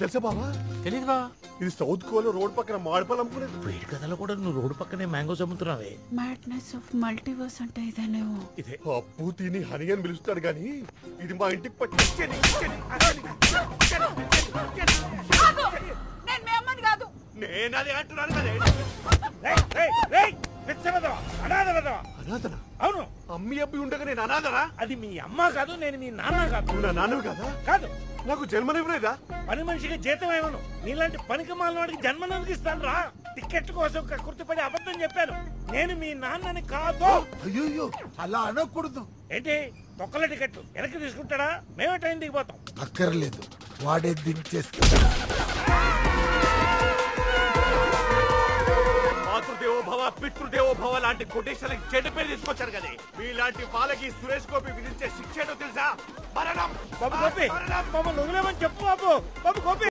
తెలుసా బావా? తెలీదు బా. ఇది సౌత్ గోవాలో రోడ్ పక్కన మామిడిపళ్ళు అమ్ముకునేది. వేడి కథలో కూడా నువ్వు రోడ్డు పక్కనే మ్యాంగోస్ అమ్ముతున్నావే. మ్యాడ్నెస్ ఆఫ్ మల్టీవర్స్ అంటే ఇదేనేమో. ఇదే అప్పు తిని హని అని పిలుస్తాడు గాని ఇది మా ఇంటికి పట్టి నేను మీ అమ్మని కాదు. నేను అది అంటున్నాను కదా. అనాథ. అనాథనా? అవును, అమ్మి అబ్బి ఉండగా నేను అనాథనా? అది మీ అమ్మ కాదు, నేను మీ నాన్న కాదు. నువ్వు నా నాన్నవి కదా? కాదు, నాకు జన్మనివ్వలేదా? పని మనిషికి జీతం ఏమను. నీలాంటి పనికి మాలిన వాడికి జన్మనందుకు ఇస్తాను రా. టికెట్ కోసం కక్కుర్తిపడి అబద్ధం చెప్పాను. నేను మీ నాన్నని కాదు. అయ్యో అలా అనకూడదు. ఏంటి తొక్కల టికెట్ వెనక్కి తీసుకుంటాడా? మేమే ట్రైన్ దిగిపోతాం. అక్కర్లేదు, వాడే దించేస్తాడు. మాతృదేవో భవ పితృదేవో భవ లాంటి కొటేషన్లకి చెడ్డ పేరు తీసుకొచ్చారు కదా. మీలాంటి వాళ్ళకి సురేష్ గోపి విధించే శిక్ష ఏంటో తెలుసా? మరణం. బాబు గోపి, మమ్మల్ని వదిలేమని చెప్పు బాబు. బాబు గోపి.